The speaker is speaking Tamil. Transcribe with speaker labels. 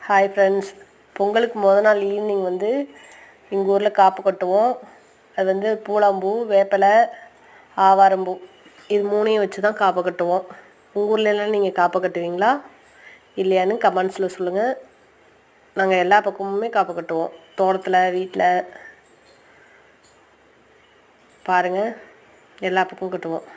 Speaker 1: ஹாய் ஃப்ரெண்ட்ஸ், பொங்கலுக்கு நாள் ஈவினிங் எங்கள் ஊரில் காப்பு கட்டுவோம். அது பூலாம்பூ, வேப்பிலை, ஆவாரம்பூ இது மூணையும் வச்சு தான் காப்பு கட்டுவோம். உங்கள் ஊர்லெலாம் நீங்கள் காப்பு கட்டுவீங்களா இல்லையான்னு கமெண்ட்ஸில் சொல்லுங்கள். நாங்கள் எல்லா பக்கமுமே காப்பு கட்டுவோம். தோட்டத்தில், வீட்டில் பாருங்கள், எல்லா பக்கமும் கட்டுவோம்.